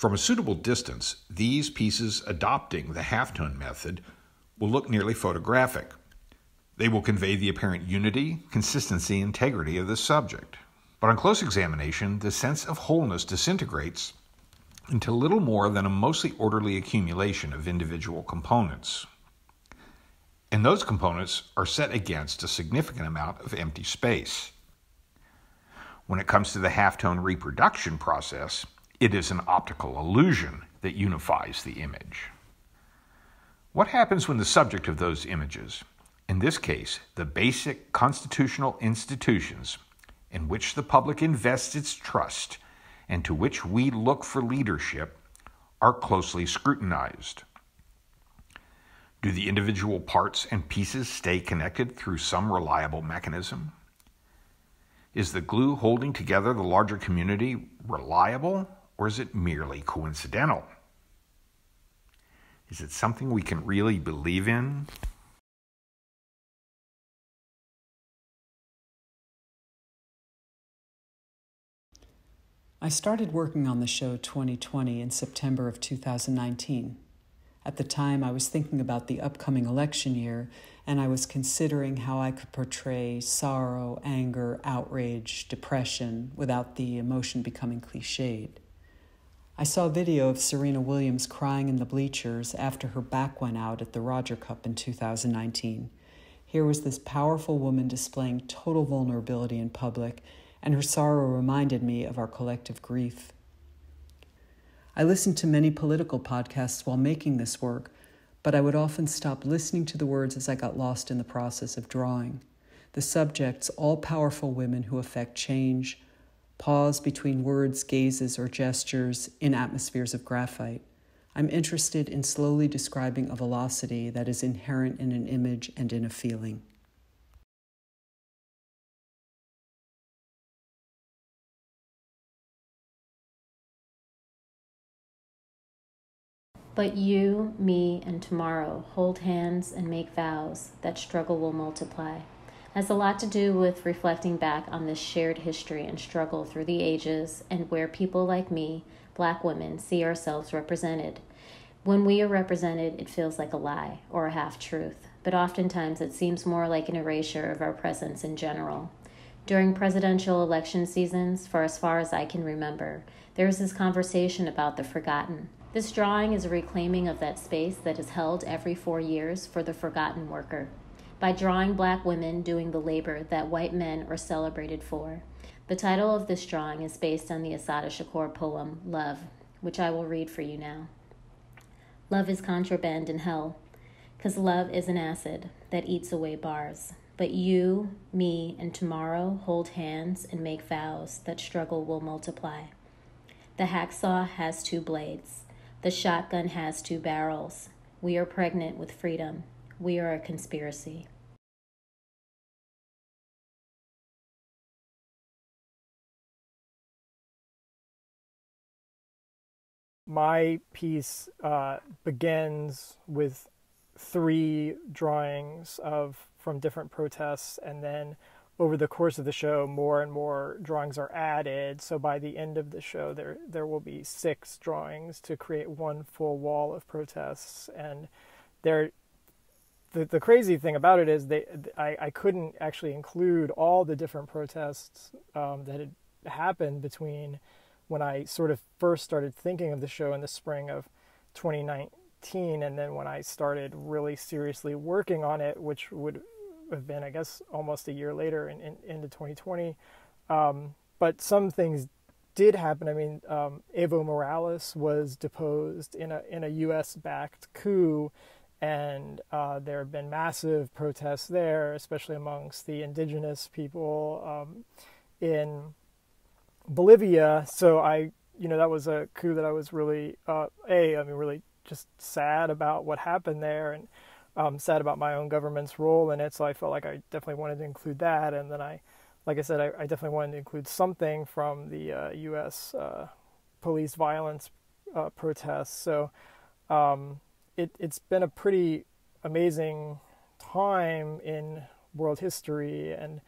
From a suitable distance, these pieces adopting the halftone method will look nearly photographic. They will convey the apparent unity, consistency, and integrity of the subject. But on close examination, the sense of wholeness disintegrates into little more than a mostly orderly accumulation of individual components. And those components are set against a significant amount of empty space. When it comes to the halftone reproduction process, it is an optical illusion that unifies the image. What happens when the subject of those images, in this case, the basic constitutional institutions in which the public invests its trust and to which we look for leadership, are closely scrutinized? Do the individual parts and pieces stay connected through some reliable mechanism? Is the glue holding together the larger community reliable, or is it merely coincidental? Is it something we can really believe in? I started working on the show 2020 in September of 2019. At the time, I was thinking about the upcoming election year, and I was considering how I could portray sorrow, anger, outrage, depression without the emotion becoming cliched. I saw a video of Serena Williams crying in the bleachers after her back went out at the Roger Cup in 2019. Here was this powerful woman displaying total vulnerability in public, and her sorrow reminded me of our collective grief. I listened to many political podcasts while making this work, but I would often stop listening to the words as I got lost in the process of drawing. The subjects, all-powerful women who affect change, pause between words, gazes, or gestures in atmospheres of graphite. I'm interested in slowly describing a velocity that is inherent in an image and in a feeling. But you, me, and tomorrow hold hands and make vows that struggle will multiply. Has a lot to do with reflecting back on this shared history and struggle through the ages and where people like me, Black women, see ourselves represented. When we are represented, it feels like a lie or a half-truth, but oftentimes it seems more like an erasure of our presence in general. During presidential election seasons, for as far as I can remember, there is this conversation about the forgotten. This drawing is a reclaiming of that space that is held every 4 years for the forgotten worker, by drawing Black women doing the labor that white men are celebrated for. The title of this drawing is based on the Assata Shakur poem, Love, which I will read for you now. Love is contraband in hell, 'cause love is an acid that eats away bars. But you, me, and tomorrow hold hands and make vows that struggle will multiply. The hacksaw has 2 blades. The shotgun has 2 barrels. We are pregnant with freedom. We are a conspiracy. My piece begins with 3 drawings from different protests, and then over the course of the show, more and more drawings are added. So by the end of the show, there will be 6 drawings to create one full wall of protests. And the crazy thing about it is I couldn't actually include all the different protests that had happened between when I sort of first started thinking of the show in the spring of 2019, and then when I started really seriously working on it, which would have been, I guess, almost a year later into 2020. But some things did happen. I mean, Evo Morales was deposed in a U.S.-backed coup, and there have been massive protests there, especially amongst the indigenous people in Bolivia. So that was a coup that I was really, really just sad about what happened there, and sad about my own government's role in it. So I felt like I definitely wanted to include that. And then I definitely wanted to include something from the U.S. Police violence protests. So it's been a pretty amazing time in world history, and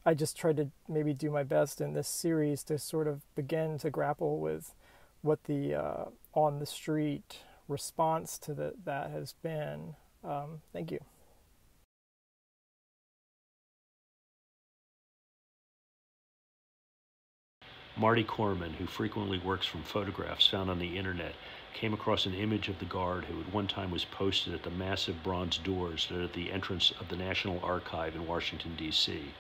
I just tried to maybe do my best in this series to sort of begin to grapple with what the on the street response to that has been. Thank you. Marty Corman, who frequently works from photographs found on the internet, came across an image of the guard who at one time was posted at the massive bronze doors that are at the entrance of the National Archive in Washington, D.C.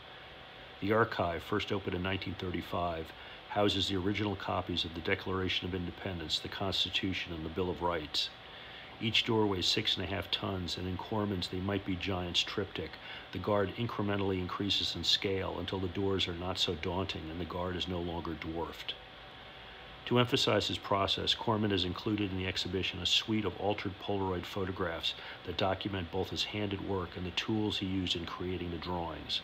The archive, first opened in 1935, houses the original copies of the Declaration of Independence, the Constitution, and the Bill of Rights. Each door weighs 6.5 tons, and in Corman's They Might Be Giants triptych, the guard incrementally increases in scale until the doors are not so daunting and the guard is no longer dwarfed. To emphasize his process, Corman has included in the exhibition a suite of altered Polaroid photographs that document both his hand at work and the tools he used in creating the drawings.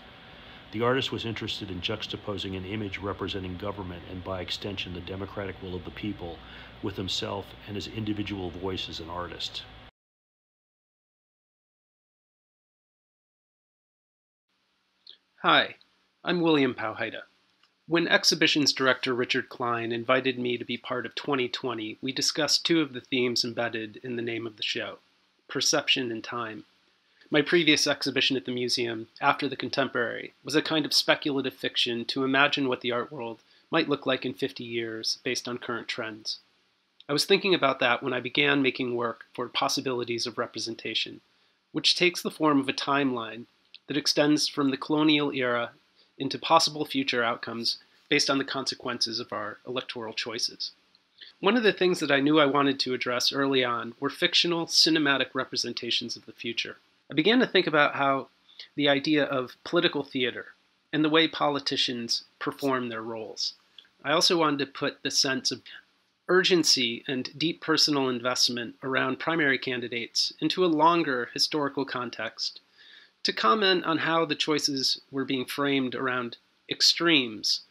The artist was interested in juxtaposing an image representing government and, by extension, the democratic will of the people with himself and his individual voice as an artist. Hi, I'm William Pauhaida. When exhibitions director Richard Klein invited me to be part of 2020, we discussed two of the themes embedded in the name of the show, perception and time. My previous exhibition at the museum, After the Contemporary, was a kind of speculative fiction to imagine what the art world might look like in 50 years based on current trends. I was thinking about that when I began making work for Possibilities of Representation, which takes the form of a timeline that extends from the colonial era into possible future outcomes based on the consequences of our electoral choices. One of the things that I knew I wanted to address early on were fictional, cinematic representations of the future. I began to think about how the idea of political theater and the way politicians perform their roles. I also wanted to put the sense of urgency and deep personal investment around primary candidates into a longer historical context, to comment on how the choices were being framed around extremes.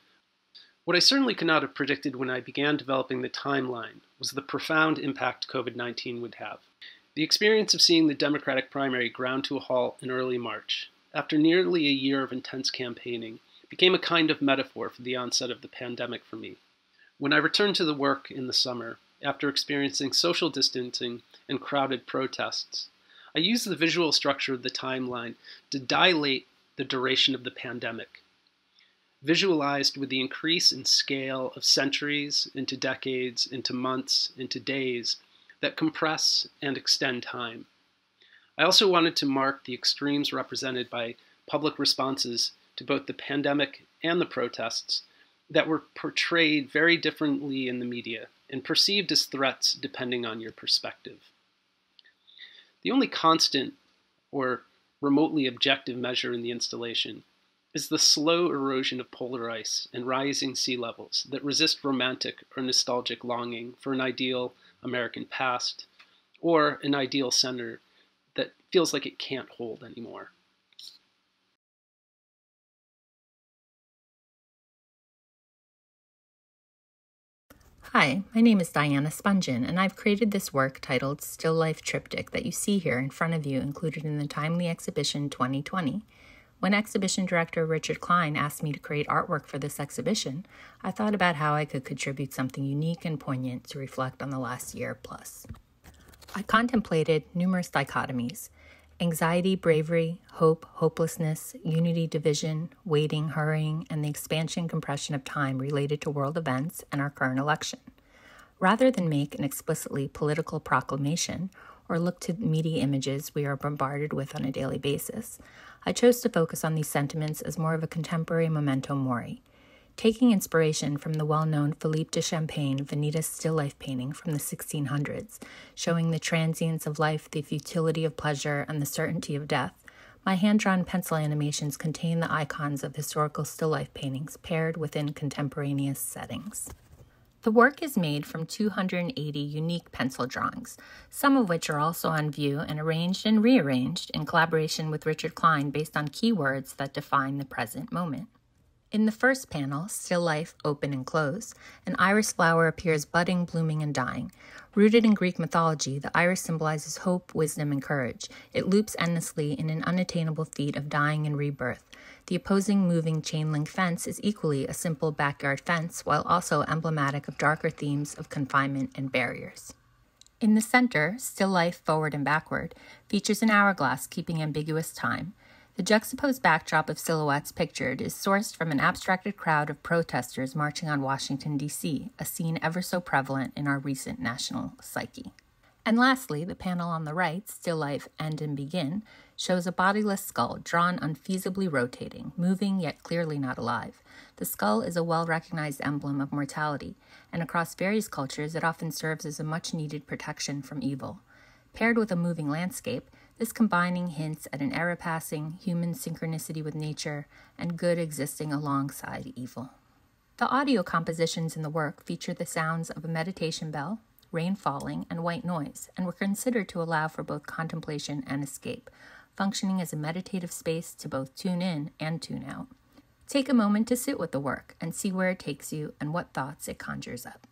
What I certainly could not have predicted when I began developing the timeline was the profound impact COVID-19 would have. The experience of seeing the Democratic primary ground to a halt in early March, after nearly a year of intense campaigning, became a kind of metaphor for the onset of the pandemic for me. When I returned to the work in the summer, after experiencing social distancing and crowded protests, I used the visual structure of the timeline to dilate the duration of the pandemic, visualized with the increase in scale of centuries into decades, into months, into days, that compress and extend time. I also wanted to mark the extremes represented by public responses to both the pandemic and the protests that were portrayed very differently in the media and perceived as threats depending on your perspective. The only constant or remotely objective measure in the installation is the slow erosion of polar ice and rising sea levels that resist romantic or nostalgic longing for an ideal American past or an ideal center that feels like it can't hold anymore. Hi, my name is Diana Spungen, and I've created this work titled Still Life Triptych that you see here in front of you, included in the Timely Exhibition 2020. When exhibition director Richard Klein asked me to create artwork for this exhibition, I thought about how I could contribute something unique and poignant to reflect on the last year plus. I contemplated numerous dichotomies: anxiety, bravery, hope, hopelessness, unity, division, waiting, hurrying, and the expansion, compression of time related to world events and our current election. Rather than make an explicitly political proclamation or look to media images we are bombarded with on a daily basis, I chose to focus on these sentiments as more of a contemporary memento mori, taking inspiration from the well-known Philippe de Champagne Vanitas still life painting from the 1600s, showing the transience of life, the futility of pleasure, and the certainty of death. My hand-drawn pencil animations contain the icons of historical still life paintings paired within contemporaneous settings. The work is made from 280 unique pencil drawings, some of which are also on view and arranged and rearranged in collaboration with Richard Klein based on keywords that define the present moment. In the first panel, Still Life, Open and Close, an iris flower appears budding, blooming, and dying. Rooted in Greek mythology, the iris symbolizes hope, wisdom, and courage. It loops endlessly in an unattainable feat of dying and rebirth. The opposing moving chain-link fence is equally a simple backyard fence, while also emblematic of darker themes of confinement and barriers. In the center, Still Life, Forward and Backward, features an hourglass keeping ambiguous time. The juxtaposed backdrop of silhouettes pictured is sourced from an abstracted crowd of protesters marching on Washington, D.C., a scene ever so prevalent in our recent national psyche. And lastly, the panel on the right, Still Life, End and Begin, shows a bodiless skull drawn unfeasibly rotating, moving yet clearly not alive. The skull is a well-recognized emblem of mortality, and across various cultures it often serves as a much-needed protection from evil. Paired with a moving landscape, this combining hints at an era passing, human synchronicity with nature, and good existing alongside evil. The audio compositions in the work feature the sounds of a meditation bell, rain falling, and white noise, and were considered to allow for both contemplation and escape, functioning as a meditative space to both tune in and tune out. Take a moment to sit with the work and see where it takes you and what thoughts it conjures up.